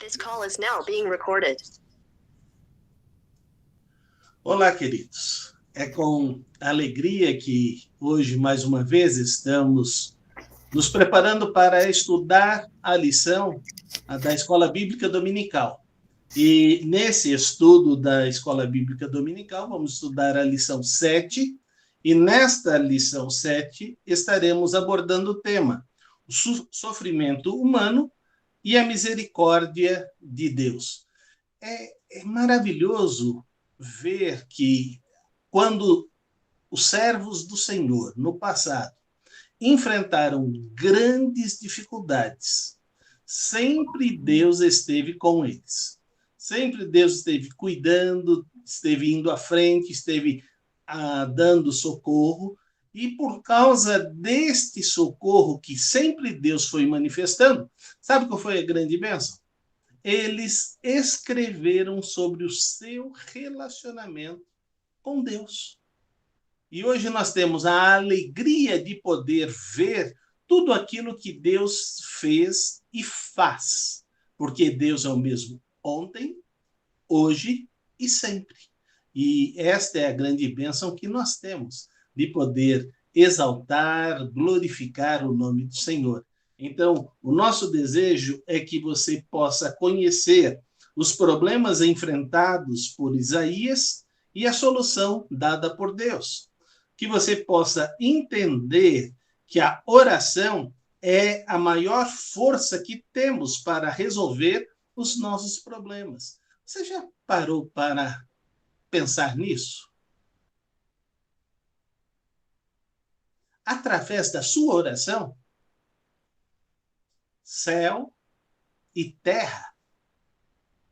This call is now being recorded. Olá, queridos. É com alegria que hoje, mais uma vez, estamos nos preparando para estudar a lição da Escola Bíblica Dominical. E nesse estudo da Escola Bíblica Dominical, vamos estudar a lição 7, e nesta lição 7 estaremos abordando o tema: o sofrimento humano e a misericórdia de Deus. É maravilhoso ver que quando os servos do Senhor, no passado, enfrentaram grandes dificuldades, sempre Deus esteve com eles. Sempre Deus esteve cuidando, esteve indo à frente, esteve dando socorro, e por causa deste socorro que sempre Deus foi manifestando, sabe qual foi a grande bênção? Eles escreveram sobre o seu relacionamento com Deus. E hoje nós temos a alegria de poder ver tudo aquilo que Deus fez e faz, porque Deus é o mesmo ontem, hoje e sempre. E esta é a grande bênção que nós temos, de poder exaltar, glorificar o nome do Senhor. Então, o nosso desejo é que você possa conhecer os problemas enfrentados por Isaías e a solução dada por Deus. Que você possa entender que a oração é a maior força que temos para resolver os nossos problemas. Você já parou para pensar nisso? Através da sua oração, céu e terra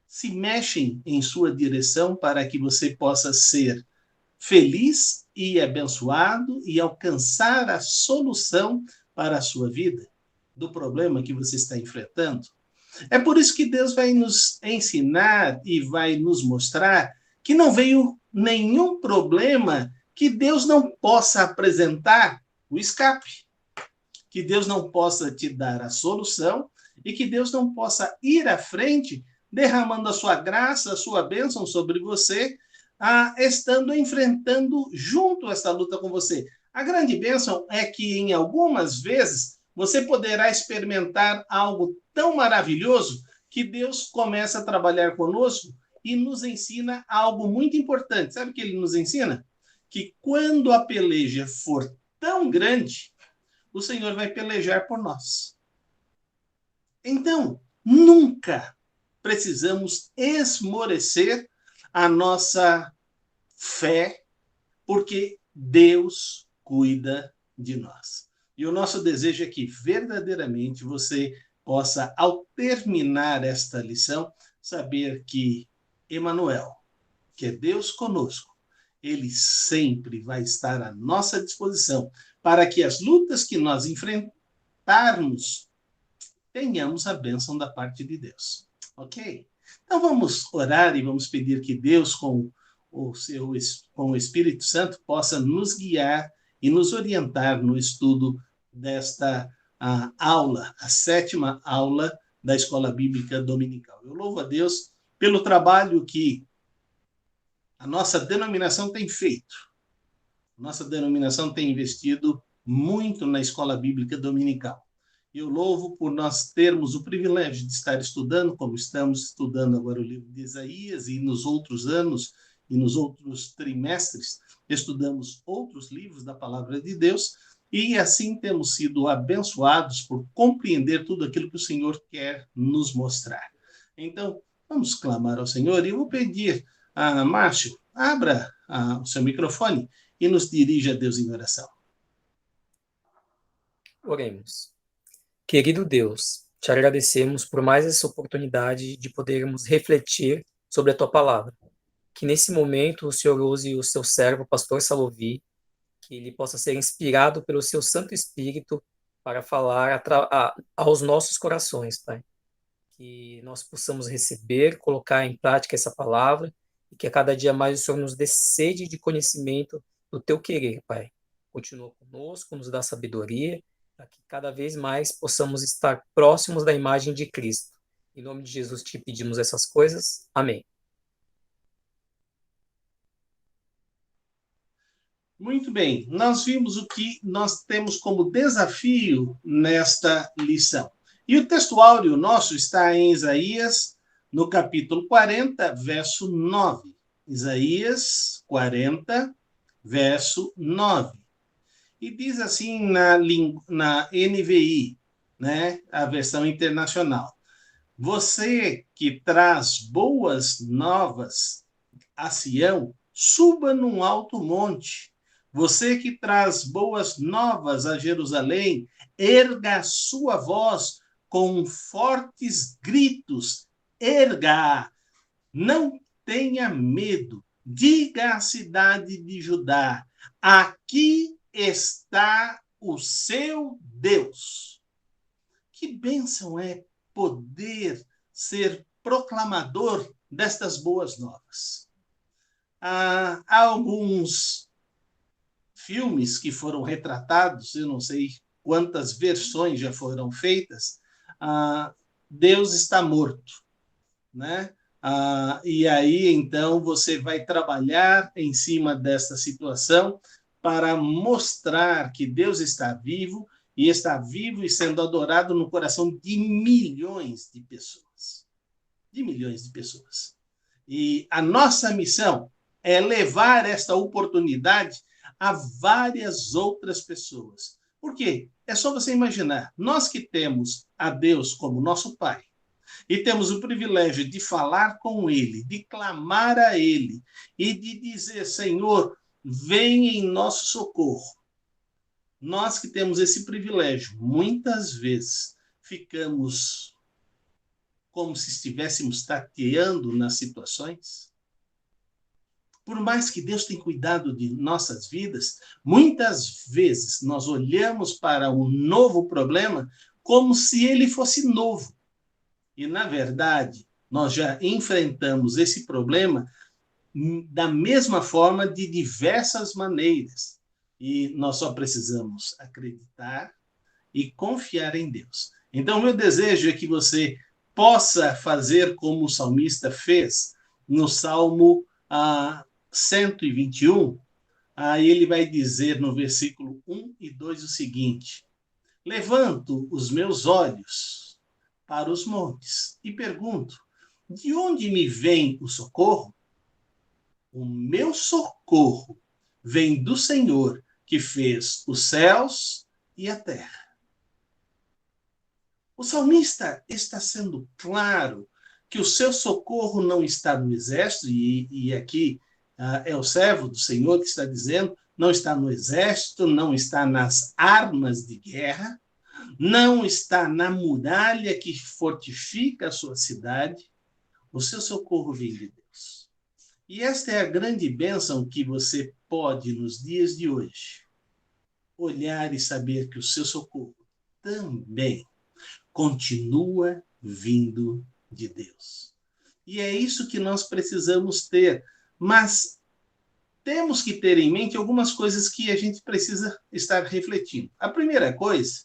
se mexem em sua direção para que você possa ser feliz e abençoado e alcançar a solução para a sua vida, do problema que você está enfrentando. É por isso que Deus vai nos ensinar e vai nos mostrar que não veio nenhum problema que Deus não possa apresentar o escape, que Deus não possa te dar a solução e que Deus não possa ir à frente derramando a sua graça, a sua bênção sobre você, estando enfrentando junto esta luta com você. A grande bênção é que em algumas vezes você poderá experimentar algo tão maravilhoso que Deus começa a trabalhar conosco e nos ensina algo muito importante. Sabe o que ele nos ensina? Que quando a peleja for tão grande, o Senhor vai pelejar por nós. Então, nunca precisamos esmorecer a nossa fé, porque Deus cuida de nós. E o nosso desejo é que verdadeiramente você possa, ao terminar esta lição, saber que Emanuel, que é Deus conosco, ele sempre vai estar à nossa disposição para que as lutas que nós enfrentarmos tenhamos a bênção da parte de Deus. Ok? Então vamos orar e vamos pedir que Deus, com o Espírito Santo, possa nos guiar e nos orientar no estudo desta aula, a 7ª aula da Escola Bíblica Dominical. Eu louvo a Deus pelo trabalho que a nossa denominação tem feito. Nossa denominação tem investido muito na Escola Bíblica Dominical. Eu louvo por nós termos o privilégio de estar estudando, como estamos estudando agora o livro de Isaías, e nos outros anos e nos outros trimestres estudamos outros livros da Palavra de Deus, e assim temos sido abençoados por compreender tudo aquilo que o Senhor quer nos mostrar. Então, vamos clamar ao Senhor, e eu vou pedir a Márcio, abra o seu microfone e nos dirija a Deus em oração. Oremos. Querido Deus, te agradecemos por mais essa oportunidade de podermos refletir sobre a tua palavra. Que nesse momento o Senhor use o seu servo, pastor Salovi, que ele possa ser inspirado pelo seu Santo Espírito para falar aos nossos corações, Pai. Que nós possamos receber, colocar em prática essa palavra e que a cada dia mais o Senhor nos dê sede de conhecimento do teu querer, Pai. Continua conosco, nos dá sabedoria, para que cada vez mais possamos estar próximos da imagem de Cristo. Em nome de Jesus te pedimos essas coisas. Amém. Muito bem, nós vimos o que nós temos como desafio nesta lição. E o textuário nosso está em Isaías, no capítulo 40, verso 9. Isaías 40, verso 9. E diz assim na NVI, né, a versão internacional: Você que traz boas novas a Sião, suba num alto monte. Você que traz boas novas a Jerusalém, erga a sua voz com fortes gritos. Erga, não tenha medo. Diga à cidade de Judá: aqui está o seu Deus. Que bênção é poder ser proclamador destas boas novas. Há alguns filmes que foram retratados, eu não sei quantas versões já foram feitas, Deus está morto, né? E aí, então, você vai trabalhar em cima dessa situação para mostrar que Deus está vivo e sendo adorado no coração de milhões de pessoas. De milhões de pessoas. E a nossa missão é levar esta oportunidade a várias outras pessoas. Por quê? É só você imaginar, nós que temos a Deus como nosso Pai, e temos o privilégio de falar com Ele, de clamar a Ele, e de dizer: Senhor, vem em nosso socorro. Nós que temos esse privilégio, muitas vezes ficamos como se estivéssemos tateando nas situações. Por mais que Deus tenha cuidado de nossas vidas, muitas vezes nós olhamos para um novo problema como se ele fosse novo. E, na verdade, nós já enfrentamos esse problema da mesma forma, de diversas maneiras. E nós só precisamos acreditar e confiar em Deus. Então, meu desejo é que você possa fazer como o salmista fez no Salmo 121. Aí ele vai dizer no versículo 1 e 2 o seguinte: Levanto os meus olhos para os montes e pergunto: de onde me vem o socorro? O meu socorro vem do Senhor, que fez os céus e a terra. O salmista está sendo claro que o seu socorro não está no exército, e aqui é o servo do Senhor que está dizendo: não está no exército, não está nas armas de guerra, não está na muralha que fortifica a sua cidade. O seu socorro vem de Deus. E esta é a grande bênção que você pode, nos dias de hoje, olhar e saber que o seu socorro também continua vindo de Deus. E é isso que nós precisamos ter. Mas temos que ter em mente algumas coisas que a gente precisa estar refletindo. A primeira coisa: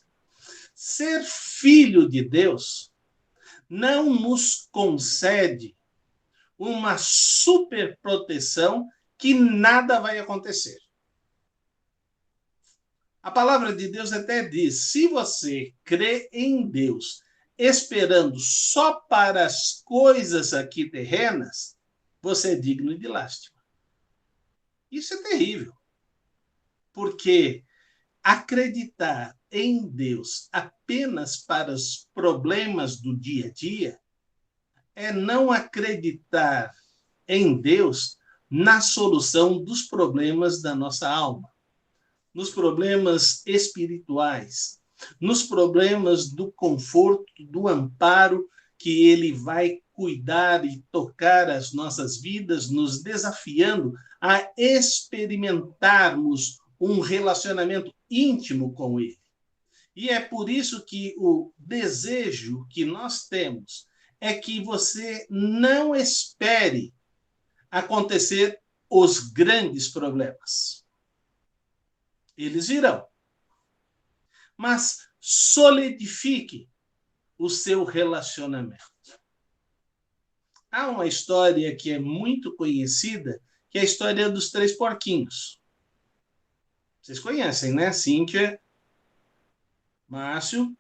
ser filho de Deus não nos concede uma super proteção que nada vai acontecer. A palavra de Deus até diz: se você crê em Deus esperando só para as coisas aqui terrenas, você é digno de lástima. Isso é terrível, porque acreditar em Deus apenas para os problemas do dia a dia é não acreditar em Deus na solução dos problemas da nossa alma, nos problemas espirituais, nos problemas do conforto, do amparo que Ele vai cuidar e tocar as nossas vidas, nos desafiando a experimentarmos um relacionamento íntimo com Ele. E é por isso que o desejo que nós temos é que você não espere acontecer os grandes problemas. Eles virão. Mas solidifique o seu relacionamento. Há uma história que é muito conhecida, que é a história dos três porquinhos. Vocês conhecem, né? Cíntia, Márcio,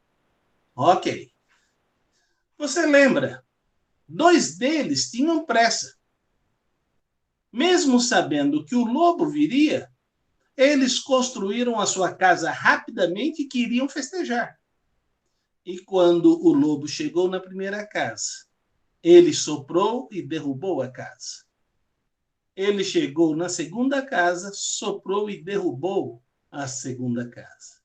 ok. Você lembra? Dois deles tinham pressa. Mesmo sabendo que o lobo viria, eles construíram a sua casa rapidamente e queriam festejar. E quando o lobo chegou na primeira casa, ele soprou e derrubou a casa. Ele chegou na segunda casa, soprou e derrubou a segunda casa.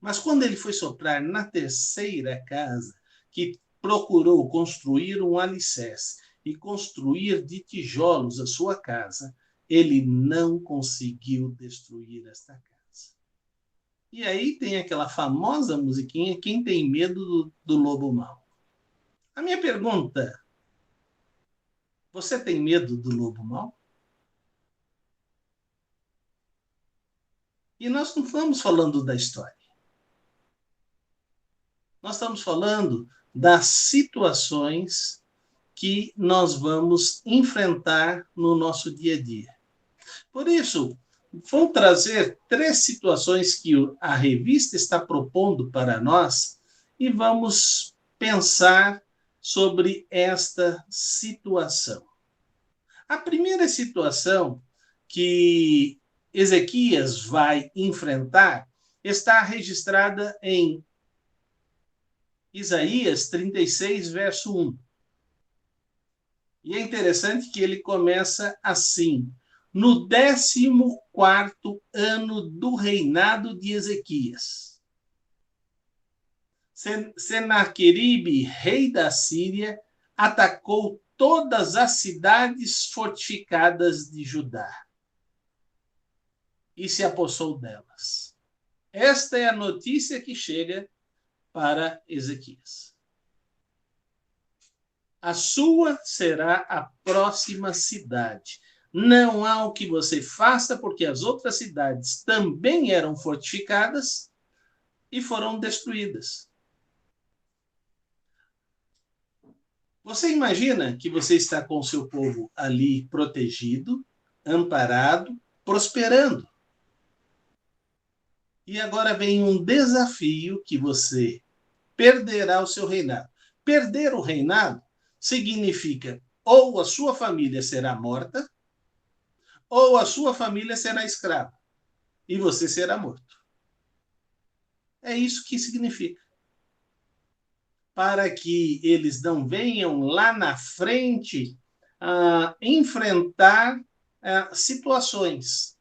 Mas quando ele foi soprar na terceira casa, que procurou construir um alicerce e construir de tijolos a sua casa, ele não conseguiu destruir esta casa. E aí tem aquela famosa musiquinha, quem tem medo do lobo mau? A minha pergunta, você tem medo do lobo mau? E nós não estamos falando da história. Nós estamos falando das situações que nós vamos enfrentar no nosso dia a dia. Por isso, vou trazer 3 situações que a revista está propondo para nós e vamos pensar sobre esta situação. A primeira situação que Ezequias vai enfrentar está registrada em Isaías 36, verso 1. E é interessante que ele começa assim: no 14º ano do reinado de Ezequias, Senaqueribe, rei da Síria, atacou todas as cidades fortificadas de Judá e se apossou delas. Esta é a notícia que chega para Ezequias. A sua será a próxima cidade. Não há o que você faça, porque as outras cidades também eram fortificadas e foram destruídas. Você imagina que você está com o seu povo ali protegido, amparado, prosperando. E agora vem um desafio que você perderá o seu reinado. Perder o reinado significa ou a sua família será morta, ou a sua família será escrava, e você será morto. É isso que significa. Para que eles não venham lá na frente enfrentar situações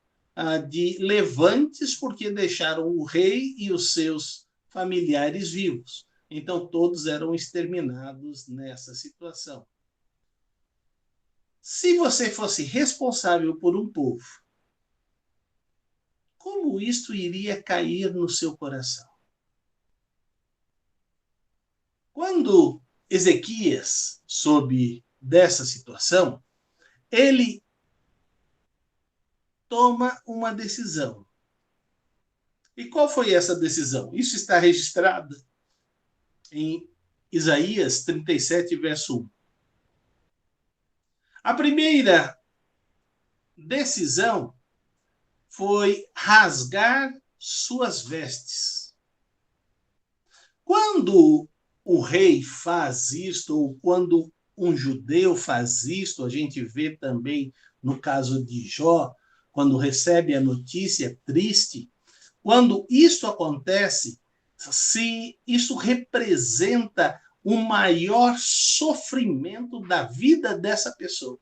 de levantes, porque deixaram o rei e os seus familiares vivos. Então, todos eram exterminados nessa situação. Se você fosse responsável por um povo, como isto iria cair no seu coração? Quando Ezequias soube dessa situação, ele toma uma decisão. E qual foi essa decisão? Isso está registrado em Isaías 37, verso 1. A primeira decisão foi rasgar suas vestes. Quando o rei faz isto, ou quando um judeu faz isto, a gente vê também no caso de Jó, quando recebe a notícia triste, quando isto acontece, se isso representa o maior sofrimento da vida dessa pessoa.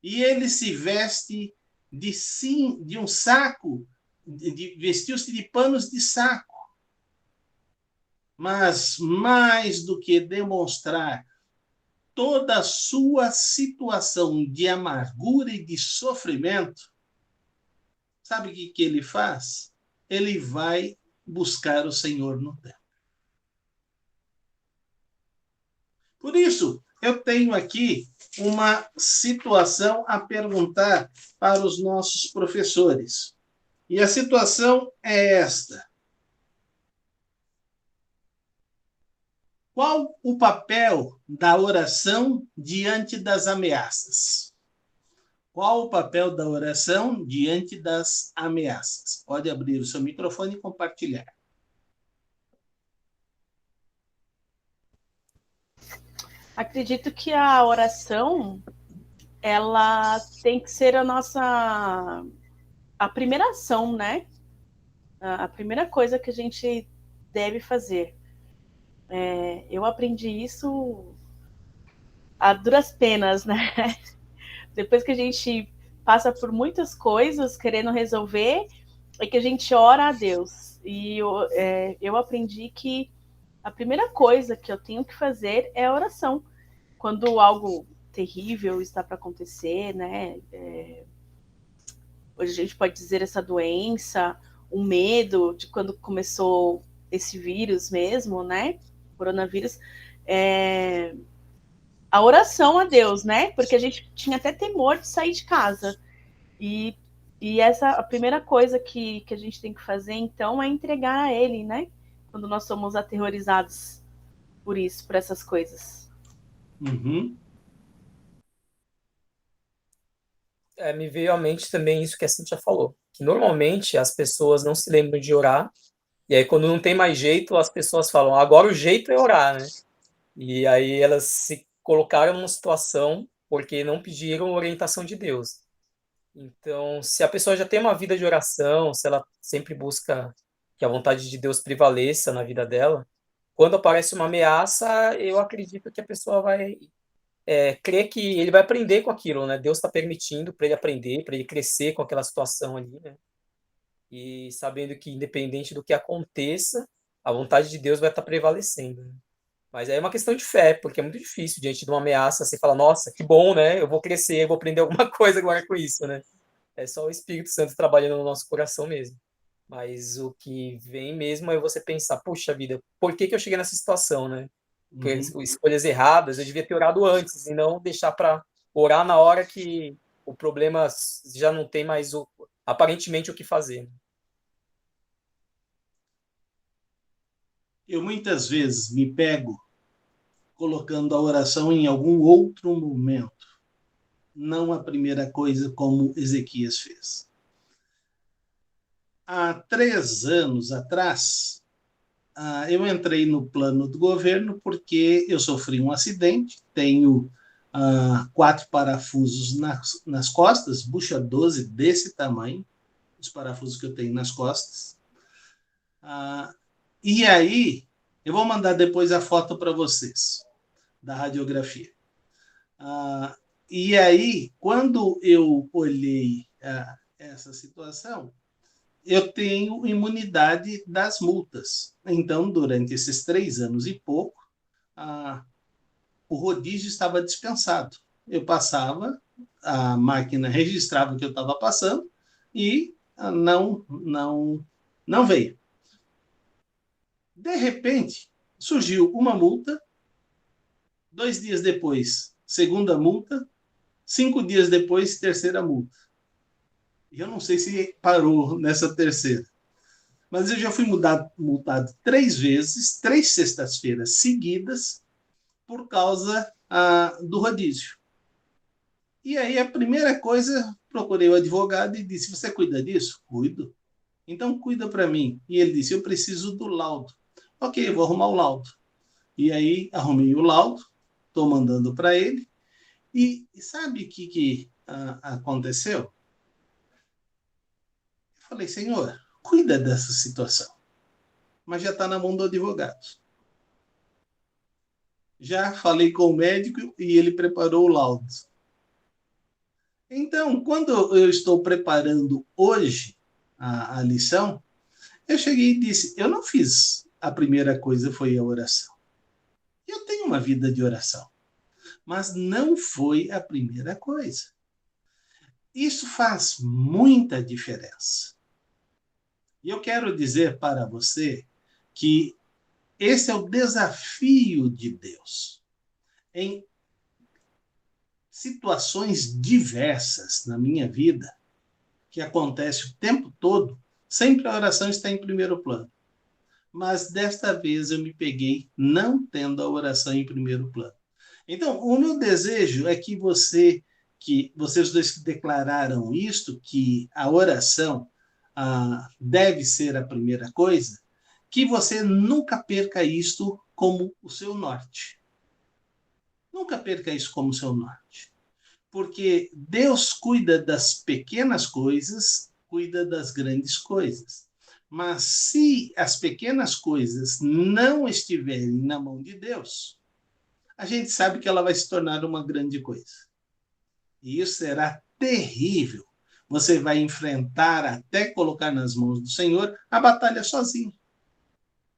E ele se veste de um saco, vestiu-se de panos de saco. Mas mais do que demonstrar toda a sua situação de amargura e de sofrimento, sabe o que ele faz? Ele vai buscar o Senhor no templo. Por isso, eu tenho aqui uma situação a perguntar para os nossos professores. E a situação é esta. Qual o papel da oração diante das ameaças? Qual o papel da oração diante das ameaças? Pode abrir o seu microfone e compartilhar. Acredito que a oração, ela tem que ser a primeira ação, né? A primeira coisa que a gente deve fazer. Eu aprendi isso a duras penas, né? Depois que a gente passa por muitas coisas querendo resolver, é que a gente ora a Deus. E eu aprendi que a primeira coisa que eu tenho que fazer é a oração. Quando algo terrível está para acontecer, né? Hoje a gente pode dizer essa doença, o medo de quando começou esse vírus mesmo, né? Coronavírus. A oração a Deus, né? Porque a gente tinha até temor de sair de casa. E essa a primeira coisa que a gente tem que fazer, então, é entregar a Ele, né? Quando nós somos aterrorizados por isso, por essas coisas. Uhum. Me veio à mente também isso que a Cintia falou, que normalmente as pessoas não se lembram de orar, e aí quando não tem mais jeito, as pessoas falam, agora o jeito é orar, né? E aí elas se colocaram numa situação porque não pediram orientação de Deus. Então, se a pessoa já tem uma vida de oração, se ela sempre busca que a vontade de Deus prevaleça na vida dela, quando aparece uma ameaça, eu acredito que a pessoa vai crer que ele vai aprender com aquilo, né? Deus está permitindo para ele aprender, para ele crescer com aquela situação ali, né? E sabendo que independente do que aconteça, a vontade de Deus vai estar prevalecendo, né? Mas aí é uma questão de fé, porque é muito difícil diante de uma ameaça você falar, nossa, que bom, né? Eu vou crescer, eu vou aprender alguma coisa agora com isso, né? É só o Espírito Santo trabalhando no nosso coração mesmo. Mas o que vem mesmo é você pensar, puxa vida, por que que eu cheguei nessa situação, né? Escolhas erradas, eu devia ter orado antes e não deixar para orar na hora que o problema já não tem mais aparentemente o que fazer. Eu muitas vezes me pego colocando a oração em algum outro momento, não a primeira coisa como Ezequias fez. Há 3 anos atrás, eu entrei no plano do governo porque eu sofri um acidente, tenho 4 parafusos nas costas, bucha 12 desse tamanho, os parafusos que eu tenho nas costas. E aí, eu vou mandar depois a foto para vocês, da radiografia. E aí, quando eu olhei essa situação, eu tenho imunidade das multas. Então, durante esses 3 anos e pouco, o rodízio estava dispensado. Eu passava, a máquina registrava o que eu estava passando e não veio. De repente, surgiu uma multa, 2 dias depois, segunda multa, 5 dias depois, terceira multa. E eu não sei se parou nessa terceira. Mas eu já fui multado 3 vezes, 3 sextas-feiras seguidas, por causa do rodízio. E aí a primeira coisa, procurei o advogado e disse, você cuida disso? Cuido. Então cuida para mim. E ele disse, eu preciso do laudo. Ok, eu vou arrumar o laudo. E aí arrumei o laudo, estou mandando para ele. E sabe o que aconteceu? Eu falei, senhor, cuida dessa situação. Mas já está na mão do advogado. Já falei com o médico e ele preparou o laudo. Então, quando eu estou preparando hoje a lição, eu cheguei e disse, eu não fiz a primeira coisa, foi a oração. Eu tenho uma vida de oração, mas não foi a primeira coisa. Isso faz muita diferença. E eu quero dizer para você que esse é o desafio de Deus. Em situações diversas na minha vida, que acontece o tempo todo, sempre a oração está em primeiro plano. mas desta vez eu me peguei não tendo a oração em primeiro plano. Então, o meu desejo é que vocês dois que declararam isto, que a oração deve ser a primeira coisa, que você nunca perca isto como o seu norte. Nunca perca isso como seu norte. Porque Deus cuida das pequenas coisas, cuida das grandes coisas. Mas se as pequenas coisas não estiverem na mão de Deus, a gente sabe que ela vai se tornar uma grande coisa. E isso será terrível. Você vai enfrentar, até colocar nas mãos do Senhor, a batalha sozinho.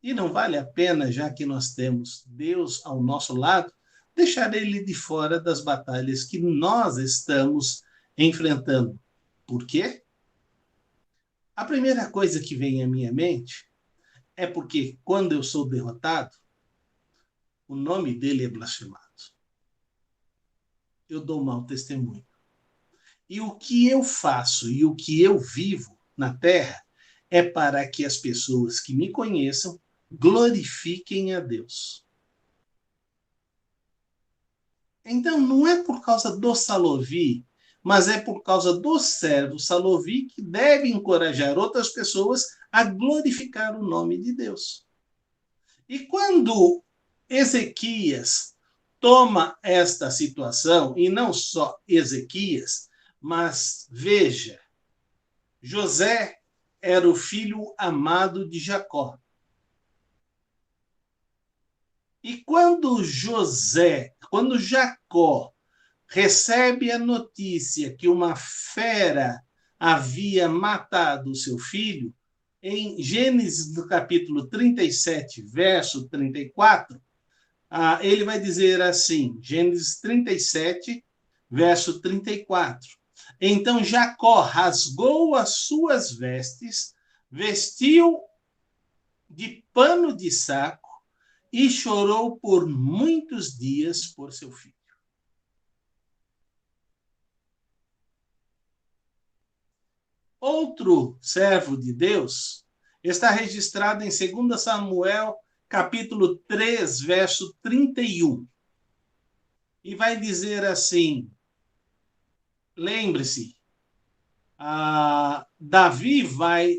E não vale a pena, já que nós temos Deus ao nosso lado, deixar ele de fora das batalhas que nós estamos enfrentando. Por quê? A primeira coisa que vem à minha mente é porque quando eu sou derrotado, o nome dele é blasfemado. Eu dou mau testemunho. E o que eu faço e o que eu vivo na terra é para que as pessoas que me conheçam glorifiquem a Deus. Então, não é por causa do Salovi, mas é por causa do servo Salovi que deve encorajar outras pessoas a glorificar o nome de Deus. E quando Ezequias toma esta situação, e não só Ezequias, mas veja, José era o filho amado de Jacó. E quando Jacó recebe a notícia que uma fera havia matado o seu filho, em Gênesis, no capítulo 37, verso 34, ele vai dizer assim, Gênesis 37, verso 34. Então Jacó rasgou as suas vestes, vestiu de pano de saco e chorou por muitos dias por seu filho. Outro servo de Deus está registrado em 2 Samuel, capítulo 3, verso 31. E vai dizer assim, lembre-se, Davi vai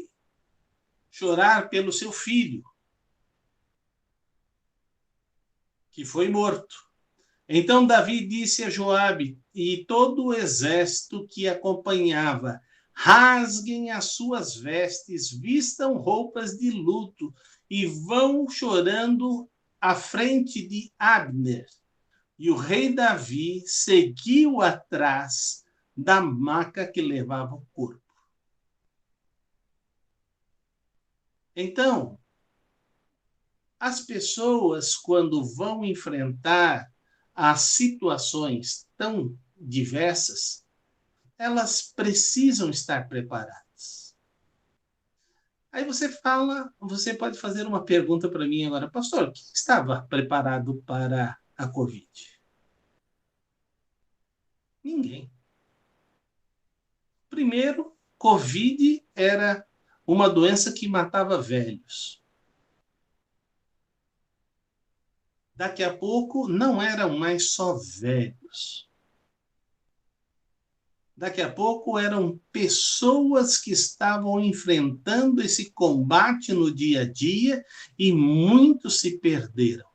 chorar pelo seu filho, que foi morto. Então Davi disse a Joabe e todo o exército que acompanhava, rasguem as suas vestes, vistam roupas de luto e vão chorando à frente de Abner. E o rei Davi seguiu atrás da maca que levava o corpo. Então, as pessoas, quando vão enfrentar as situações tão diversas, elas precisam estar preparadas. Aí você pode fazer uma pergunta para mim agora, pastor, quem estava preparado para a Covid? Ninguém. Primeiro, Covid era uma doença que matava velhos. Daqui a pouco, não eram mais só velhos. Daqui a pouco, eram pessoas que estavam enfrentando esse combate no dia a dia e muitos se perderam.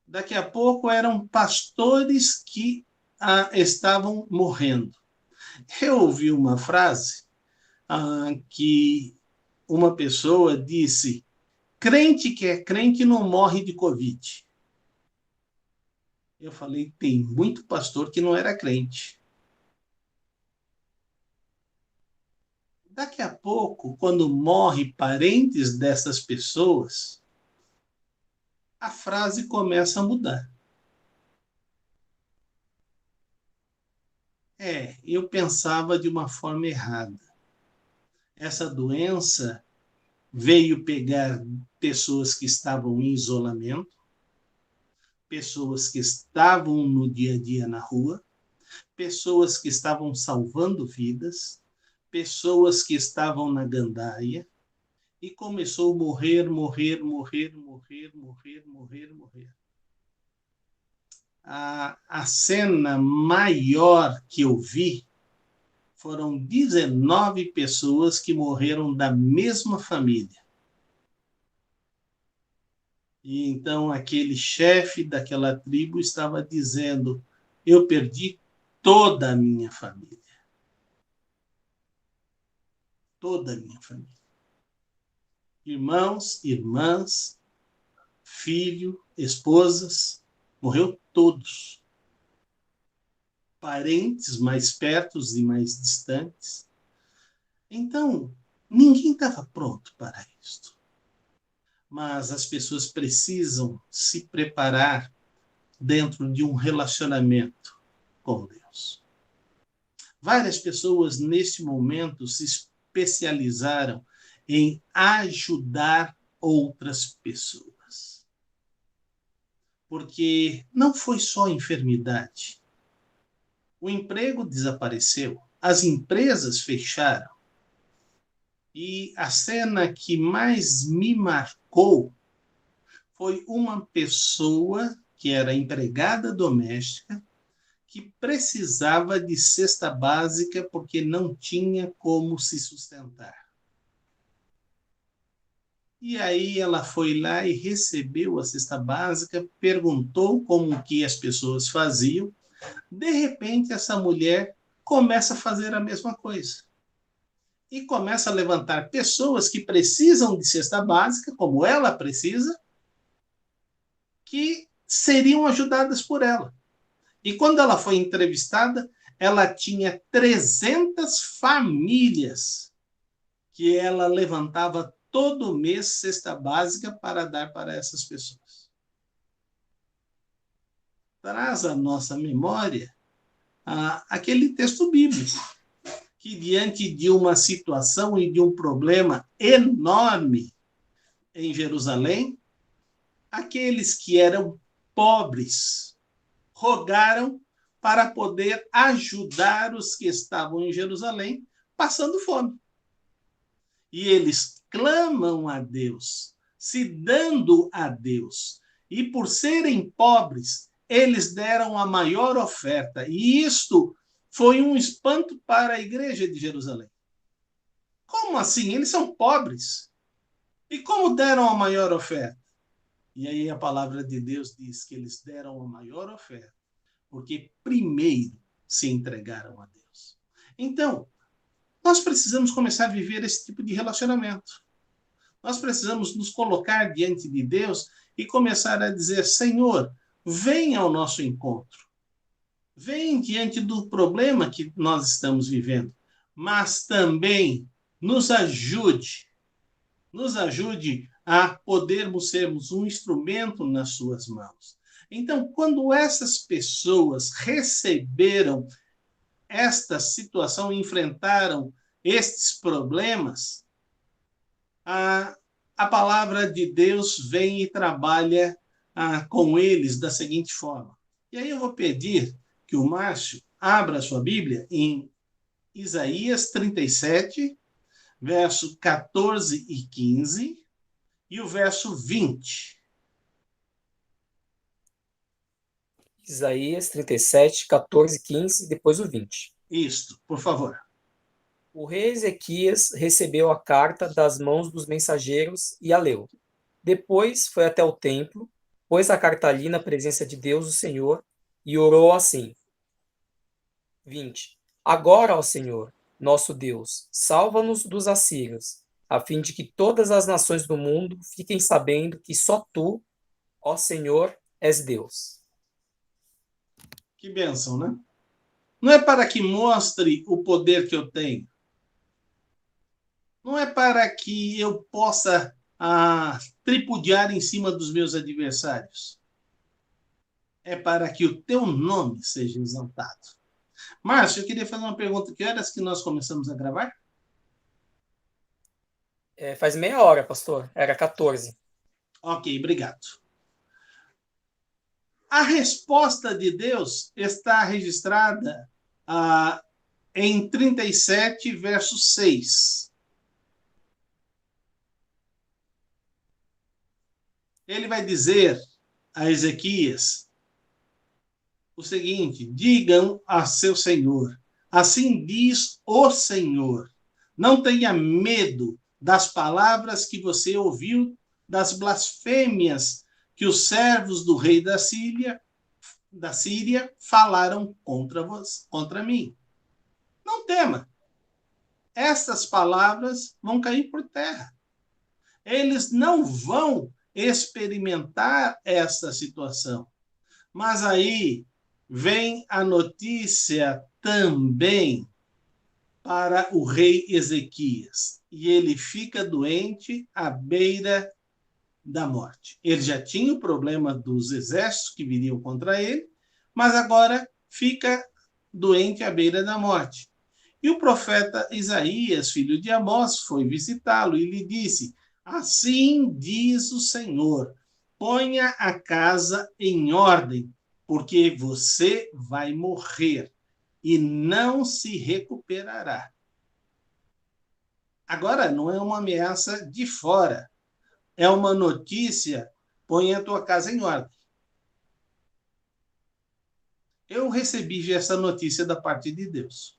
Daqui a pouco, eram pastores que estavam morrendo. Eu ouvi uma frase que uma pessoa disse: crente que é crente não morre de Covid. Eu falei, tem muito pastor que não era crente. Daqui a pouco, quando morre parentes dessas pessoas, a frase começa a mudar. Eu pensava de uma forma errada. Essa doença veio pegar pessoas que estavam em isolamento, pessoas que estavam no dia a dia na rua, pessoas que estavam salvando vidas, pessoas que estavam na gandaia, e começou a morrer. A cena maior que eu vi foram 19 pessoas que morreram da mesma família. E então aquele chefe daquela tribo estava dizendo: eu perdi toda a minha família. Toda a minha família. Irmãos, irmãs, filho, esposas, morreu todos. Parentes mais perto e mais distantes. Então, ninguém estava pronto para isto. Mas as pessoas precisam se preparar dentro de um relacionamento com Deus. Várias pessoas, neste momento, se especializaram em ajudar outras pessoas. Porque não foi só enfermidade. O emprego desapareceu, as empresas fecharam. E a cena que mais me marcou foi uma pessoa que era empregada doméstica, que precisava de cesta básica porque não tinha como se sustentar. E aí ela foi lá e recebeu a cesta básica, perguntou como que as pessoas faziam. De repente, essa mulher começa a fazer a mesma coisa. E começa a levantar pessoas que precisam de cesta básica, como ela precisa, que seriam ajudadas por ela. E quando ela foi entrevistada, ela tinha 300 famílias que ela levantava todo mês cesta básica para dar para essas pessoas. Traz à nossa memória aquele texto bíblico, que diante de uma situação e de um problema enorme em Jerusalém, aqueles que eram pobres rogaram para poder ajudar os que estavam em Jerusalém passando fome. E eles clamam a Deus, se dando a Deus. E por serem pobres, eles deram a maior oferta. E isto foi um espanto para a igreja de Jerusalém. Como assim? Eles são pobres. E como deram a maior oferta? E aí a palavra de Deus diz que eles deram a maior oferta, porque primeiro se entregaram a Deus. Então, nós precisamos começar a viver esse tipo de relacionamento. Nós precisamos nos colocar diante de Deus e começar a dizer: Senhor, vem ao nosso encontro. Vem diante do problema que nós estamos vivendo, mas também nos ajude a podermos sermos um instrumento nas suas mãos. Então, quando essas pessoas receberam esta situação, enfrentaram estes problemas, a palavra de Deus vem e trabalha com eles da seguinte forma. E aí eu vou pedir que o Márcio abra a sua Bíblia em Isaías 37, verso 14 e 15, e o verso 20. Isaías 37, 14, 15, depois o 20. Isto, por favor. O rei Ezequias recebeu a carta das mãos dos mensageiros e a leu. Depois foi até o templo, pôs a carta ali na presença de Deus, o Senhor, e orou assim. 20. Agora, ó Senhor, nosso Deus, salva-nos dos assírios, a fim de que todas as nações do mundo fiquem sabendo que só tu, ó Senhor, és Deus. Que bênção, né? Não é para que mostre o poder que eu tenho. Não é para que eu possa tripudiar em cima dos meus adversários. É para que o teu nome seja exaltado. Márcio, eu queria fazer uma pergunta. Que horas que nós começamos a gravar? Faz meia hora, pastor. Era 14. Ok, obrigado. A resposta de Deus está registrada em 37, verso 6. Ele vai dizer a Ezequias o seguinte: digam a seu senhor, assim diz o Senhor, não tenha medo das palavras que você ouviu, das blasfêmias que os servos do rei da Síria falaram contra mim. Não tema. Estas palavras vão cair por terra. Eles não vão experimentar esta situação. Mas aí vem a notícia também para o rei Ezequias. E ele fica doente à beira da morte. Ele já tinha o problema dos exércitos que viriam contra ele, mas agora fica doente à beira da morte. E o profeta Isaías, filho de Amós, foi visitá-lo e lhe disse: assim diz o Senhor, ponha a casa em ordem, porque você vai morrer e não se recuperará. Agora, não é uma ameaça de fora, é uma notícia: põe a tua casa em ordem. Eu recebi essa notícia da parte de Deus.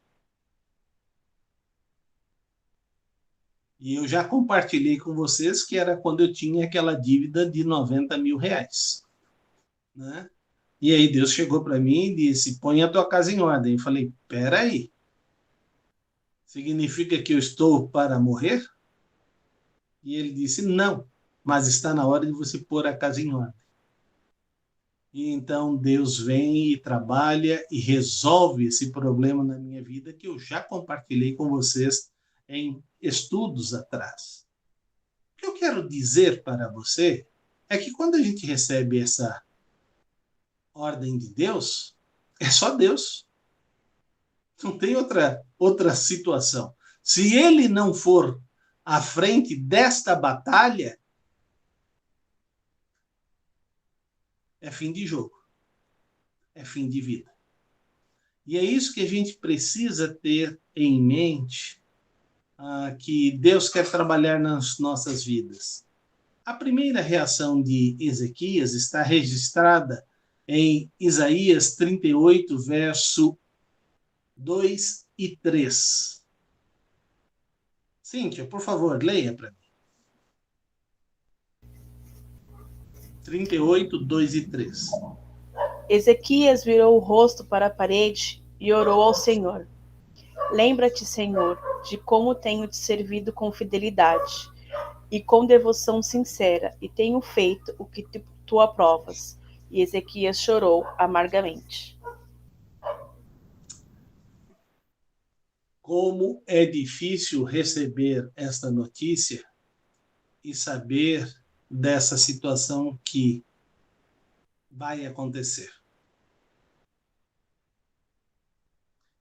E eu já compartilhei com vocês que era quando eu tinha aquela dívida de 90 mil reais. Né? E aí Deus chegou para mim e disse: põe a tua casa em ordem. Eu falei: peraí, significa que eu estou para morrer? E ele disse: não, mas está na hora de você pôr a casa em ordem. E então Deus vem e trabalha e resolve esse problema na minha vida que eu já compartilhei com vocês em estudos atrás. O que eu quero dizer para você é que quando a gente recebe essa ordem de Deus, é só Deus. Não tem outra situação. Se ele não for à frente desta batalha, é fim de jogo. É fim de vida. E é isso que a gente precisa ter em mente, que Deus quer trabalhar nas nossas vidas. A primeira reação de Ezequias está registrada em Isaías 38, verso 2 e 3. Cíntia, por favor, leia para mim. 38, 2 e 3. Ezequias virou o rosto para a parede e orou ao Senhor. Lembra-te, Senhor, de como tenho te servido com fidelidade e com devoção sincera, e tenho feito o que tu aprovas. E Ezequias chorou amargamente. Como é difícil receber esta notícia e saber dessa situação que vai acontecer.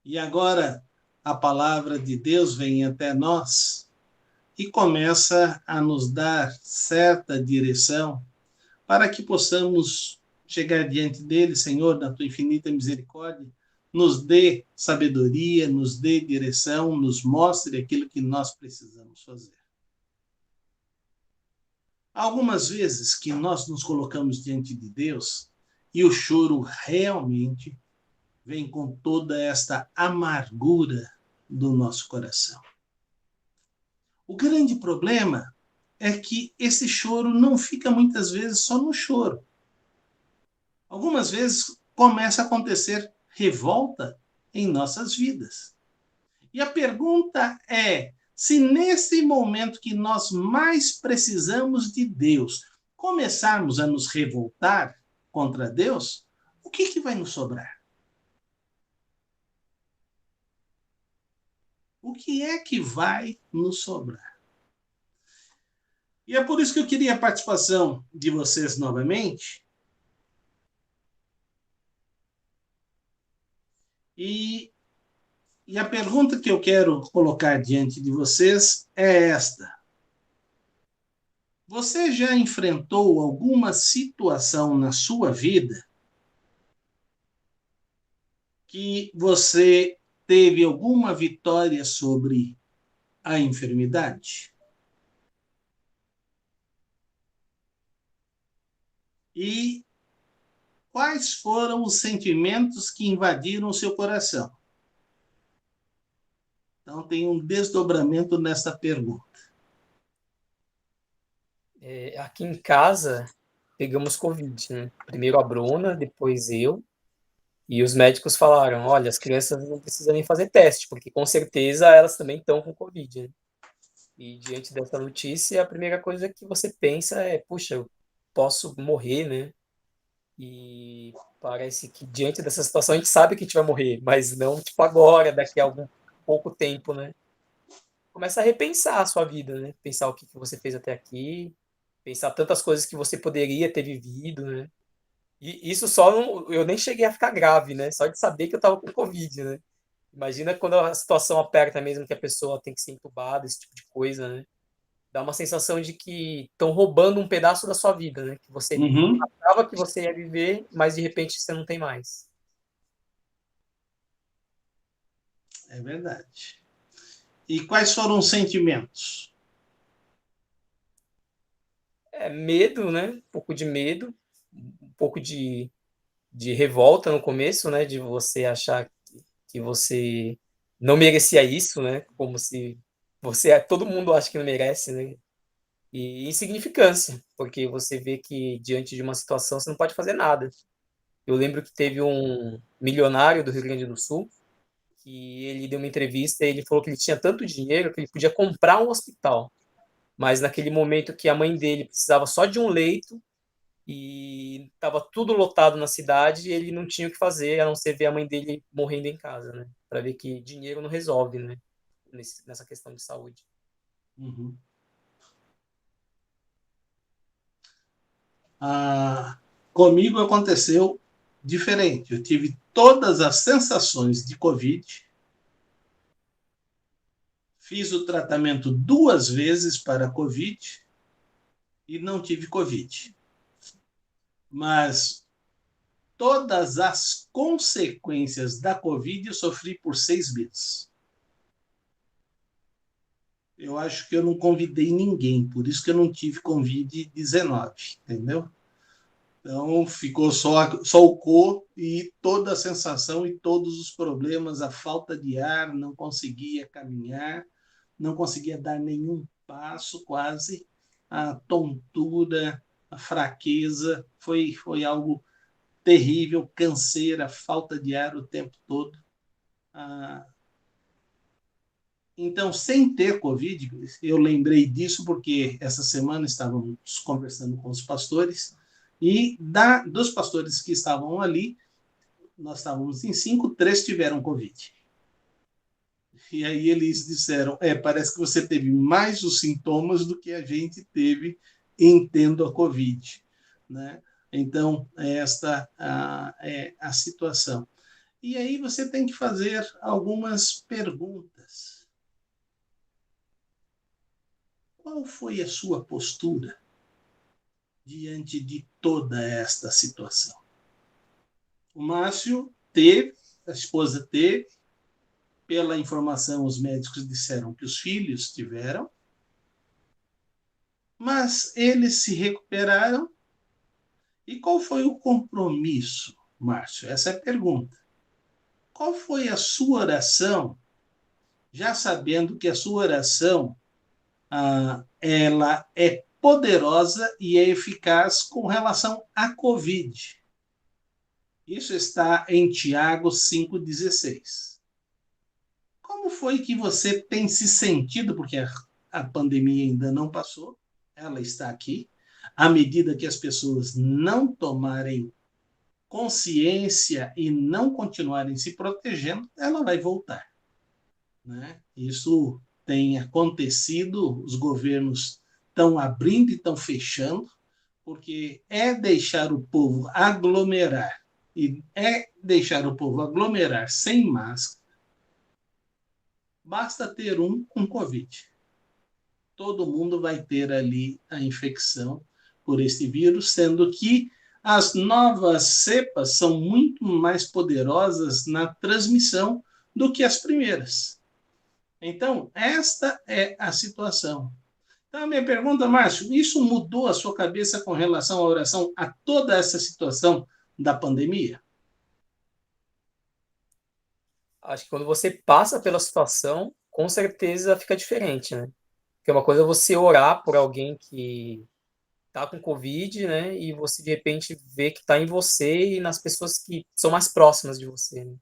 E agora a palavra de Deus vem até nós e começa a nos dar certa direção para que possamos chegar diante dele. Senhor, na tua infinita misericórdia, nos dê sabedoria, nos dê direção, nos mostre aquilo que nós precisamos fazer. Há algumas vezes que nós nos colocamos diante de Deus e o choro realmente vem com toda esta amargura do nosso coração. O grande problema é que esse choro não fica muitas vezes só no choro. Algumas vezes começa a acontecer revolta em nossas vidas. E a pergunta é: se nesse momento que nós mais precisamos de Deus, começarmos a nos revoltar contra Deus, o que vai nos sobrar? O que é que vai nos sobrar? E é por isso que eu queria a participação de vocês novamente. E a pergunta que eu quero colocar diante de vocês é esta: você já enfrentou alguma situação na sua vida que você teve alguma vitória sobre a enfermidade? E quais foram os sentimentos que invadiram o seu coração? Então, tem um desdobramento nessa pergunta. Aqui em casa, pegamos Covid, né? Primeiro a Bruna, depois eu. E os médicos falaram, olha, as crianças não precisam nem fazer teste, porque com certeza elas também estão com Covid, né? E diante dessa notícia, a primeira coisa que você pensa é, puxa, eu posso morrer, né? E parece que diante dessa situação a gente sabe que a gente vai morrer, mas não tipo agora, daqui a algum pouco tempo, né? Começa a repensar a sua vida, né? Pensar o que você fez até aqui, pensar tantas coisas que você poderia ter vivido, né? E isso só eu nem cheguei a ficar grave, né? Só de saber que eu tava com Covid, né? Imagina quando a situação aperta mesmo, que a pessoa tem que ser entubada, esse tipo de coisa, né? Dá uma sensação de que estão roubando um pedaço da sua vida, né? Que você Uhum, achava que você ia viver, mas de repente você não tem mais. é verdade. E quais foram os sentimentos? Medo, né? Um pouco de medo, um pouco de revolta no começo, né? De você achar que você não merecia isso, né? Como se todo mundo acha que não merece, né? E insignificância, porque você vê que diante de uma situação você não pode fazer nada. Eu lembro que teve um milionário do Rio Grande do Sul que ele deu uma entrevista e ele falou que ele tinha tanto dinheiro que ele podia comprar um hospital, mas naquele momento que a mãe dele precisava só de um leito e estava tudo lotado na cidade, ele não tinha o que fazer a não ser ver a mãe dele morrendo em casa, né? Para ver que dinheiro não resolve, né? Nessa questão de saúde. Uhum. Ah, comigo aconteceu diferente. Eu tive todas as sensações de Covid, fiz o tratamento 2 vezes para Covid e não tive Covid. Mas todas as consequências da Covid eu sofri por 6 meses. Eu acho que eu não convidei ninguém, por isso que eu não tive Covid-19, entendeu? Então ficou só o corpo e toda a sensação e todos os problemas, a falta de ar, não conseguia caminhar, não conseguia dar nenhum passo quase, a tontura, a fraqueza, foi algo terrível, canseira, falta de ar o tempo todo. Ah, então, sem ter Covid, eu lembrei disso porque essa semana estávamos conversando com os pastores e dos pastores que estavam ali, nós estávamos em 5, 3 tiveram Covid. E aí eles disseram, parece que você teve mais os sintomas do que a gente teve em tendo a Covid. Né? Então, esta é a situação. E aí você tem que fazer algumas perguntas. Qual foi a sua postura diante de toda esta situação? O Márcio teve, a esposa teve, pela informação, os médicos disseram que os filhos tiveram, mas eles se recuperaram. E qual foi o compromisso, Márcio? Essa é a pergunta. Qual foi a sua oração, já sabendo que a sua oração ela é poderosa e é eficaz com relação à Covid? Isso está em Tiago 5,16. Como foi que você tem se sentido, porque a pandemia ainda não passou, ela está aqui, à medida que as pessoas não tomarem consciência e não continuarem se protegendo, ela vai voltar. Né? Isso tem acontecido, os governos estão abrindo e estão fechando, porque é deixar o povo aglomerar, e é deixar o povo aglomerar sem máscara, basta ter um com Covid. Todo mundo vai ter ali a infecção por esse vírus, sendo que as novas cepas são muito mais poderosas na transmissão do que as primeiras. Então, esta é a situação. Então, a minha pergunta, Márcio, isso mudou a sua cabeça com relação à oração a toda essa situação da pandemia? Acho que quando você passa pela situação, com certeza fica diferente, né? Porque uma coisa é você orar por alguém que tá com Covid, né? E você de repente vê que tá em você e nas pessoas que são mais próximas de você, né?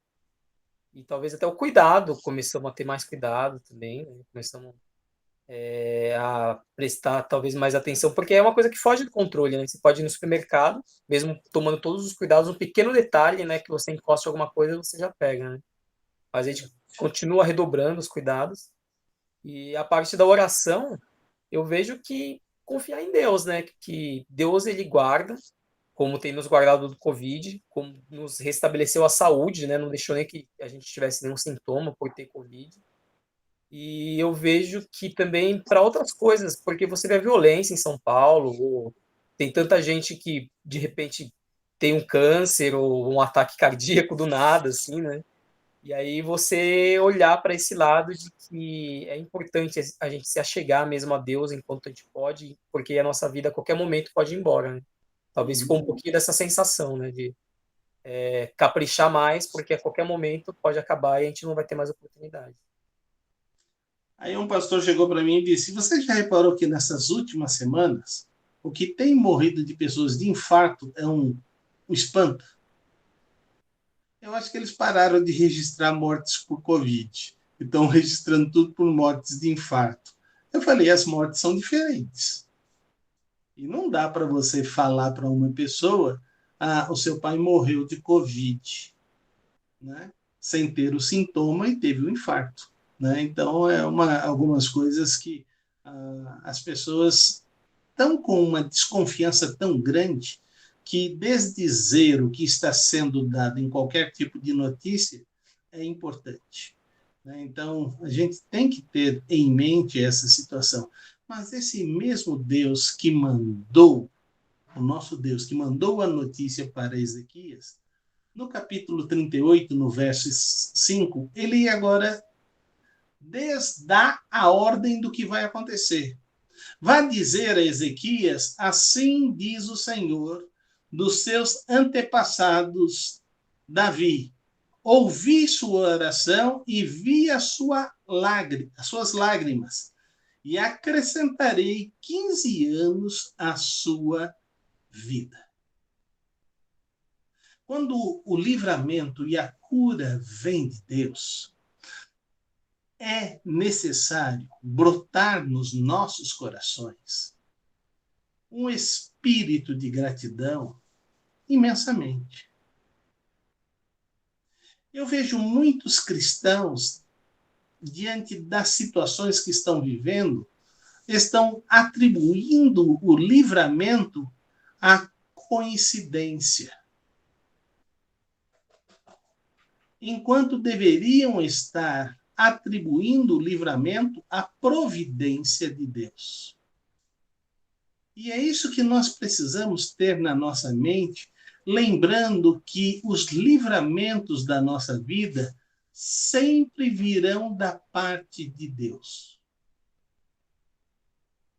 E talvez até o cuidado, começamos a ter mais cuidado também, né? Começamos a prestar talvez mais atenção, porque é uma coisa que foge do controle, né? Você pode ir no supermercado, mesmo tomando todos os cuidados, um pequeno detalhe, né? Que você encosta em alguma coisa, você já pega, né? Mas a gente continua redobrando os cuidados. E a parte da oração, eu vejo que confiar em Deus, né? Que Deus ele guarda, como tem nos guardado do Covid, como nos restabeleceu a saúde, né? Não deixou nem que a gente tivesse nenhum sintoma por ter Covid. E eu vejo que também para outras coisas, porque você vê a violência em São Paulo, ou tem tanta gente que de repente tem um câncer ou um ataque cardíaco do nada, assim, né? E aí você olhar para esse lado de que é importante a gente se achegar mesmo a Deus enquanto a gente pode, porque a nossa vida a qualquer momento pode ir embora, né? Talvez ficou um pouquinho dessa sensação, né, de caprichar mais, porque a qualquer momento pode acabar e a gente não vai ter mais oportunidade. Aí um pastor chegou para mim e disse: Você já reparou que nessas últimas semanas o que tem morrido de pessoas de infarto é um espanto? Eu acho que eles pararam de registrar mortes por Covid. Estão registrando tudo por mortes de infarto. Eu falei: as mortes são diferentes. E não dá para você falar para uma pessoa: o seu pai morreu de Covid, né? Sem ter o sintoma e teve um infarto. Né? Então, algumas coisas que as pessoas estão com uma desconfiança tão grande que desdizer o que está sendo dado em qualquer tipo de notícia é importante. Né? Então, a gente tem que ter em mente essa situação. Mas esse mesmo Deus que mandou, o nosso Deus que mandou a notícia para Ezequias, no capítulo 38, no verso 5, ele agora desdá a ordem do que vai acontecer. Vai dizer a Ezequias: assim diz o Senhor dos seus antepassados Davi. Ouvi sua oração e vi as suas lágrimas, e acrescentarei 15 anos à sua vida. Quando o livramento e a cura vêm de Deus, é necessário brotar nos nossos corações um espírito de gratidão imensamente. Eu vejo muitos cristãos, diante das situações que estão vivendo, estão atribuindo o livramento à coincidência, enquanto deveriam estar atribuindo o livramento à providência de Deus. E é isso que nós precisamos ter na nossa mente, lembrando que os livramentos da nossa vida sempre virão da parte de Deus.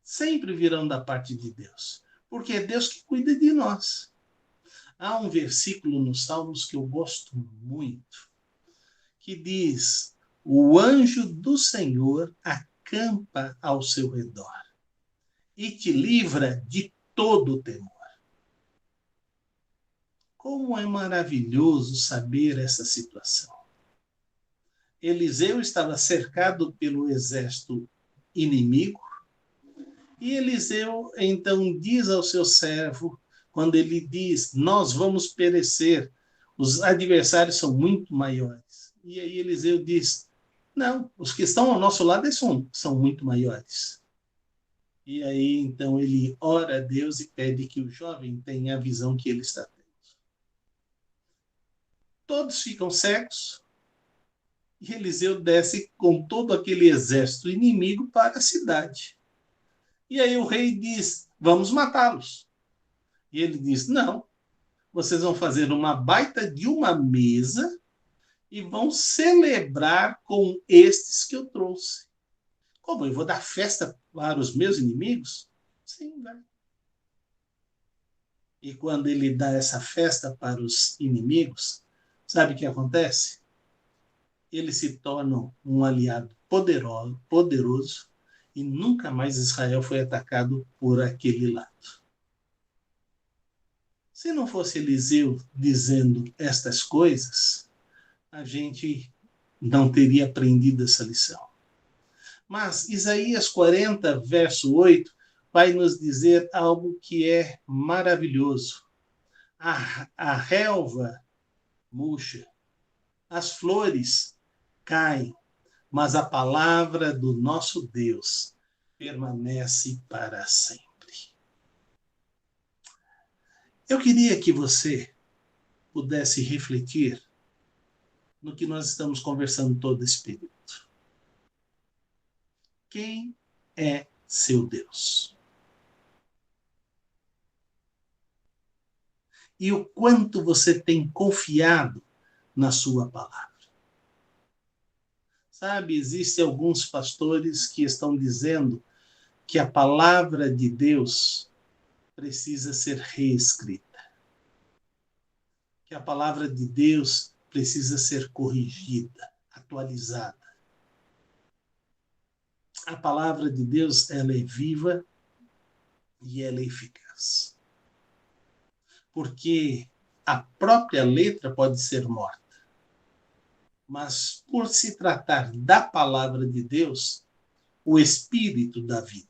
Sempre virão da parte de Deus. Porque é Deus que cuida de nós. Há um versículo nos Salmos que eu gosto muito, que diz: o anjo do Senhor acampa ao seu redor e te livra de todo temor. Como é maravilhoso saber essa situação. Eliseu estava cercado pelo exército inimigo, e Eliseu então diz ao seu servo, quando ele diz: nós vamos perecer, os adversários são muito maiores. E aí Eliseu diz: não, os que estão ao nosso lado são muito maiores. E aí, então, ele ora a Deus e pede que o jovem tenha a visão que ele está tendo. Todos ficam cegos e Eliseu desce com todo aquele exército inimigo para a cidade. E aí o rei diz: vamos matá-los. E ele diz: não, vocês vão fazer uma baita de uma mesa e vão celebrar com estes que eu trouxe. Como eu vou dar festa para os meus inimigos? Sim, vai. E quando ele dá essa festa para os inimigos, sabe o que acontece? Eles se tornam um aliado poderoso e nunca mais Israel foi atacado por aquele lado. Se não fosse Eliseu dizendo estas coisas, a gente não teria aprendido essa lição. Mas Isaías 40, verso 8, vai nos dizer algo que é maravilhoso. A relva murcha, as flores caem, mas a palavra do nosso Deus permanece para sempre. Eu queria que você pudesse refletir no que nós estamos conversando todo esse período. Quem é seu Deus? E o quanto você tem confiado na sua palavra. Sabe, existem alguns pastores que estão dizendo que a palavra de Deus precisa ser reescrita. Que a palavra de Deus precisa ser corrigida, atualizada. A palavra de Deus, ela é viva e ela é eficaz. Porque a própria letra pode ser morta. Mas por se tratar da palavra de Deus, o espírito da vida.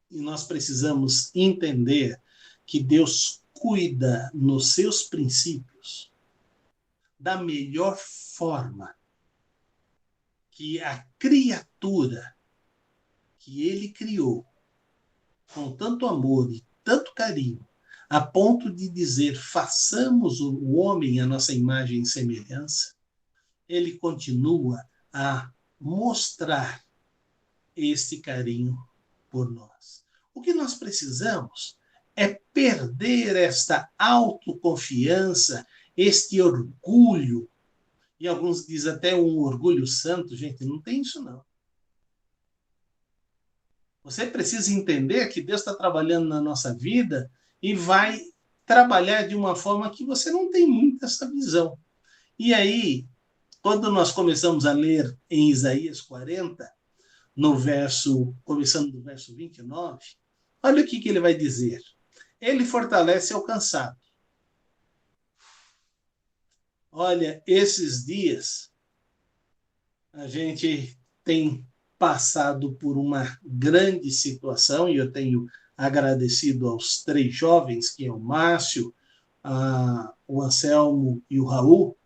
E nós precisamos entender que Deus cuida nos seus princípios da melhor forma que a criatura que ele criou com tanto amor e tanto carinho, a ponto de dizer, façamos o homem à nossa imagem e semelhança, ele continua a mostrar este carinho por nós. O que nós precisamos é perder esta autoconfiança, este orgulho, e alguns dizem até um orgulho santo. Gente, não tem isso não. Você precisa entender que Deus está trabalhando na nossa vida e vai trabalhar de uma forma que você não tem muito essa visão. E aí, quando nós começamos a ler em Isaías 40, começando do verso 29, olha o que ele vai dizer. Ele fortalece o cansado. Olha, esses dias a gente tem passado por uma grande situação e eu tenho agradecido aos 3 jovens, que é o Márcio, o Anselmo e o Raul,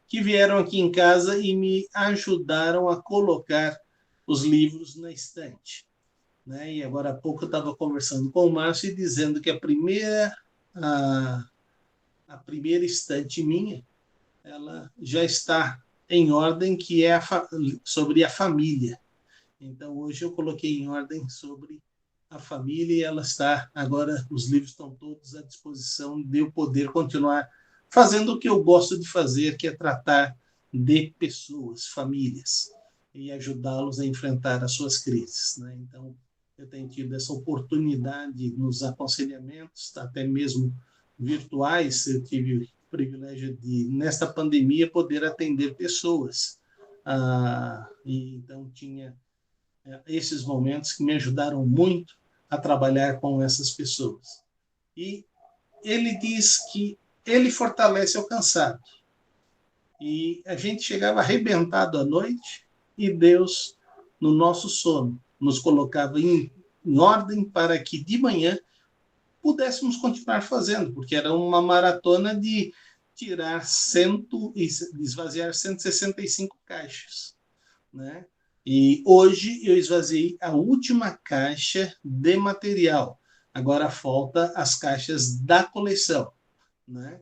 que vieram aqui em casa e me ajudaram a colocar os livros na estante. Né? E agora há pouco eu estava conversando com o Márcio e dizendo que a primeira estante minha, ela já está em ordem, que é sobre a família. Então hoje eu coloquei em ordem sobre a família e ela está, agora os livros estão todos à disposição de eu poder continuar fazendo o que eu gosto de fazer, que é tratar de pessoas, famílias, e ajudá-los a enfrentar as suas crises. Né? Então, eu tenho tido essa oportunidade nos aconselhamentos, até mesmo virtuais. Eu tive o privilégio de, nesta pandemia, poder atender pessoas. E então, tinha esses momentos que me ajudaram muito a trabalhar com essas pessoas. E ele diz que ele fortalece o cansado. E a gente chegava arrebentado à noite e Deus, no nosso sono, nos colocava em ordem para que de manhã pudéssemos continuar fazendo, porque era uma maratona de esvaziar 165 caixas. Né? E hoje eu esvaziei a última caixa de material. Agora falta as caixas da coleção. Né?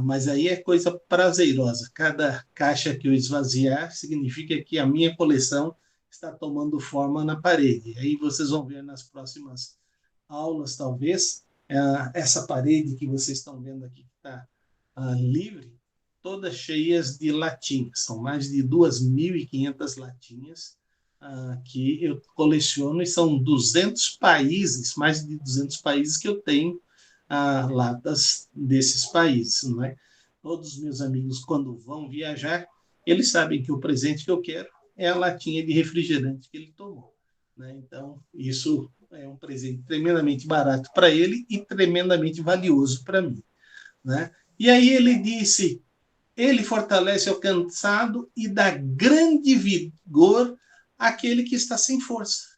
Mas aí é coisa prazerosa. Cada caixa que eu esvaziar significa que a minha coleção está tomando forma na parede. Aí vocês vão ver nas próximas aulas, talvez, essa parede que vocês estão vendo aqui, que está livre, todas cheias de latinhas. São mais de 2.500 latinhas que eu coleciono, e são 200 países, mais de 200 países que eu tenho latas desses países, não é? Todos os meus amigos, quando vão viajar, eles sabem que o presente que eu quero é a latinha de refrigerante que ele tomou, né? Então, isso é um presente tremendamente barato para ele e tremendamente valioso para mim, né? E aí ele disse: ele fortalece o cansado e dá grande vigor àquele que está sem força.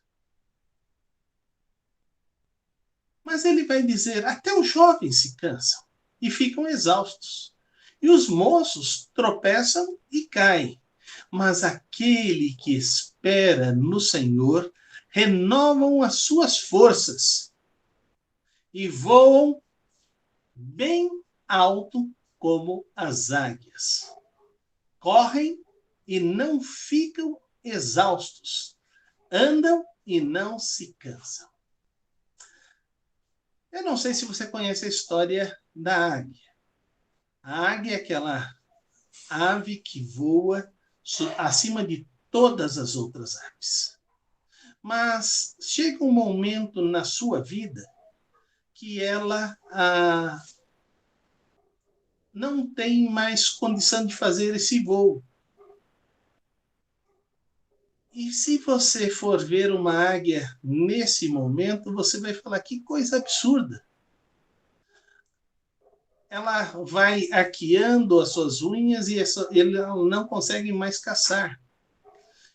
Mas ele vai dizer: até os jovens se cansam e ficam exaustos, e os moços tropeçam e caem. Mas aquele que espera no Senhor renovam as suas forças e voam bem alto como as águias. Correm e não ficam exaustos, andam e não se cansam. Eu não sei se você conhece a história da águia. A águia é aquela ave que voa acima de todas as outras aves. Mas chega um momento na sua vida que ela não tem mais condição de fazer esse voo. E se você for ver uma águia nesse momento, você vai falar: que coisa absurda. Ela vai arqueando as suas unhas e ele não consegue mais caçar.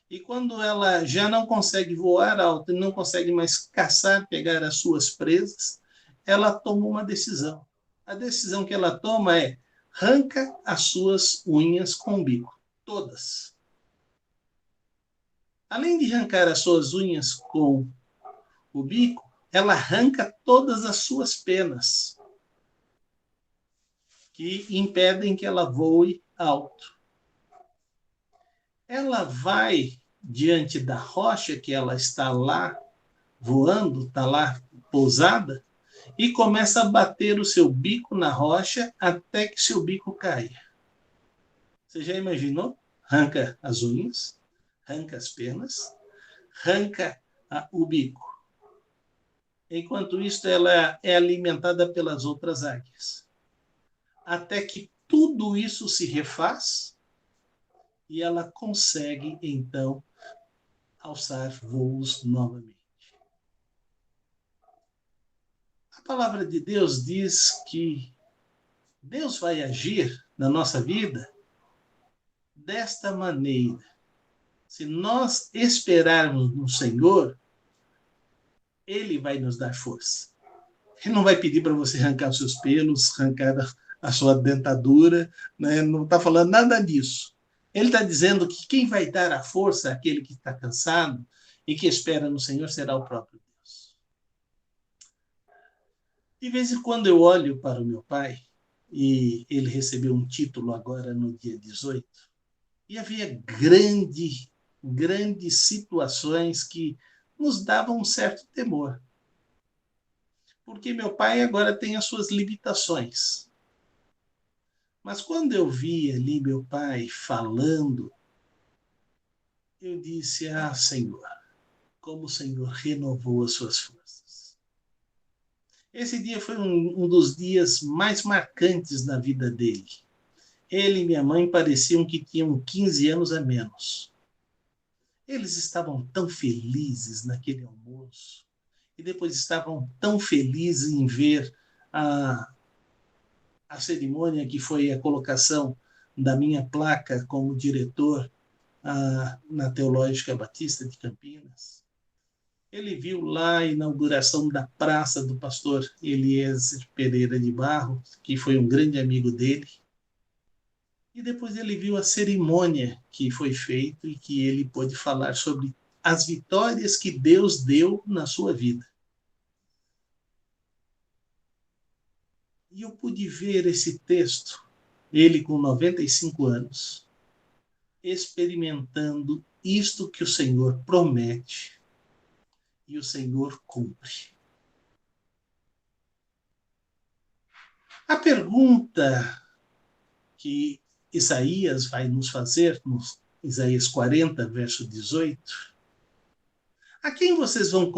E quando ela já não consegue voar alto e não consegue mais caçar, pegar as suas presas, ela toma uma decisão. A decisão que ela toma é: arranca as suas unhas com o bico, todas. Além de arrancar as suas unhas com o bico, ela arranca todas as suas penas, que impedem que ela voe alto. Ela vai diante da rocha que ela está lá voando, está lá pousada, e começa a bater o seu bico na rocha até que seu bico caia. Você já imaginou? Arranca as unhas, arranca as penas, arranca o bico. Enquanto isso, ela é alimentada pelas outras águias. Até que tudo isso se refaz e ela consegue, então, alçar voos novamente. A palavra de Deus diz que Deus vai agir na nossa vida desta maneira. Se nós esperarmos no Senhor, Ele vai nos dar força. Ele não vai pedir para você arrancar os seus pelos, arrancar a sua dentadura, né? Não está falando nada disso. Ele está dizendo que quem vai dar a força àquele que está cansado e que espera no Senhor será o próprio Deus. De vez em quando eu olho para o meu pai, e ele recebeu um título agora no dia 18, e havia grandes situações que nos davam um certo temor. Porque meu pai agora tem as suas limitações. Mas quando eu vi ali meu pai falando, eu disse: ah, Senhor, como o Senhor renovou as suas forças. Esse dia foi um dos dias mais marcantes na vida dele. Ele e minha mãe pareciam que tinham 15 anos a menos. Eles estavam tão felizes naquele almoço. E depois estavam tão felizes em ver a cerimônia que foi a colocação da minha placa como diretor na Teológica Batista de Campinas. Ele viu lá a inauguração da praça do pastor Eliezer Pereira de Barros, que foi um grande amigo dele. E depois ele viu a cerimônia que foi feita e que ele pôde falar sobre as vitórias que Deus deu na sua vida. E eu pude ver esse texto, ele com 95 anos, experimentando isto que o Senhor promete e o Senhor cumpre. A pergunta que Isaías vai nos fazer, no Isaías 40, verso 18, A quem vocês vão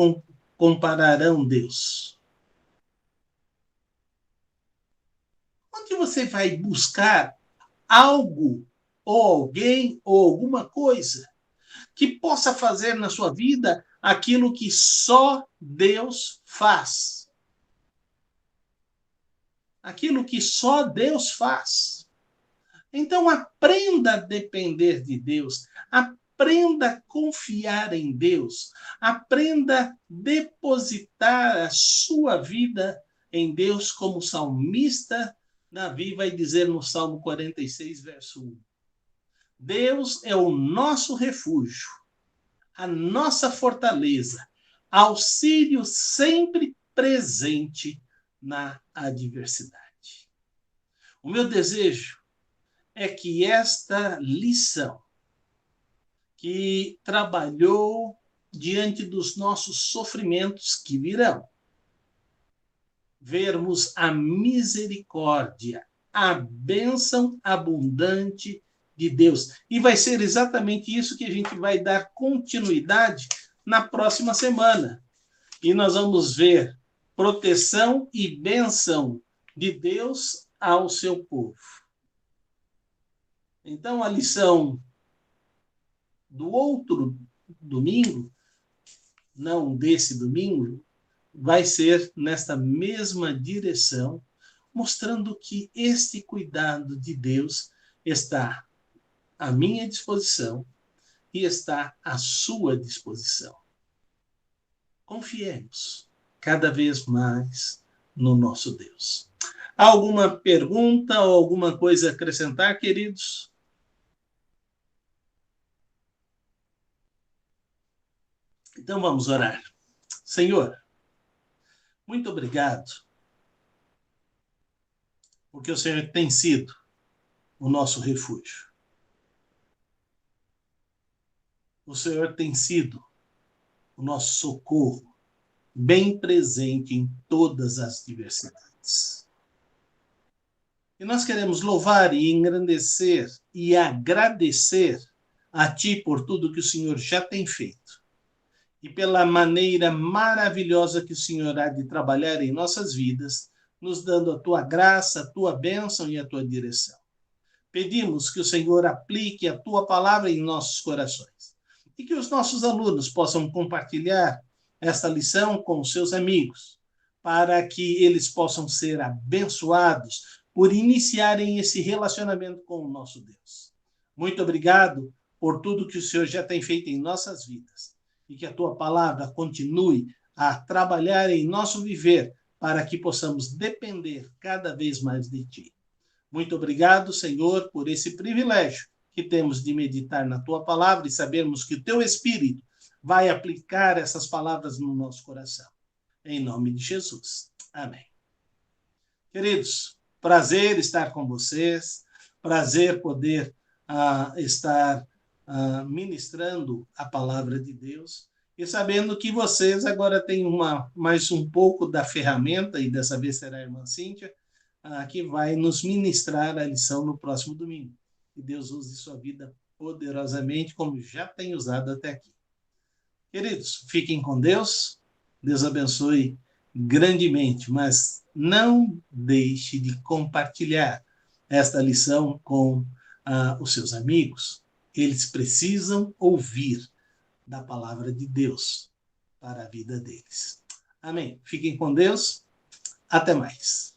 compararão Deus? Onde você vai buscar algo, ou alguém, ou alguma coisa que possa fazer na sua vida aquilo que só Deus faz? Aquilo que só Deus faz. Então aprenda a depender de Deus, aprenda a confiar em Deus, aprenda a depositar a sua vida em Deus, como o salmista Davi vai dizer no Salmo 46, verso 1. Deus é o nosso refúgio, a nossa fortaleza, auxílio sempre presente na adversidade. O meu desejo é que esta lição, que trabalhou diante dos nossos sofrimentos que virão, vermos a misericórdia, a bênção abundante de Deus. E vai ser exatamente isso que a gente vai dar continuidade na próxima semana. E nós vamos ver proteção e bênção de Deus ao seu povo. Então, a lição do outro domingo, não desse domingo, vai ser nesta mesma direção, mostrando que este cuidado de Deus está à minha disposição e está à sua disposição. Confiemos cada vez mais no nosso Deus. Há alguma pergunta ou alguma coisa a acrescentar, queridos? Então vamos orar. Senhor, muito obrigado, porque o Senhor tem sido o nosso refúgio. O Senhor tem sido o nosso socorro, bem presente em todas as diversidades. E nós queremos louvar e engrandecer e agradecer a Ti por tudo que o Senhor já tem feito e pela maneira maravilhosa que o Senhor há de trabalhar em nossas vidas, nos dando a Tua graça, a Tua bênção e a Tua direção. Pedimos que o Senhor aplique a Tua palavra em nossos corações e que os nossos alunos possam compartilhar esta lição com os seus amigos, para que eles possam ser abençoados por iniciarem esse relacionamento com o nosso Deus. Muito obrigado por tudo que o Senhor já tem feito em nossas vidas e que a Tua palavra continue a trabalhar em nosso viver para que possamos depender cada vez mais de Ti. Muito obrigado, Senhor, por esse privilégio que temos de meditar na Tua palavra e sabermos que o Teu Espírito vai aplicar essas palavras no nosso coração. Em nome de Jesus. Amém. Queridos, prazer estar com vocês, prazer poder estar ministrando a palavra de Deus e sabendo que vocês agora têm mais um pouco da ferramenta, e dessa vez será a irmã Cíntia, que vai nos ministrar a lição no próximo domingo. Que Deus use sua vida poderosamente, como já tem usado até aqui. Queridos, fiquem com Deus, Deus abençoe grandemente, mas não deixe de compartilhar esta lição com os seus amigos. Eles precisam ouvir da palavra de Deus para a vida deles. Amém. Fiquem com Deus. Até mais.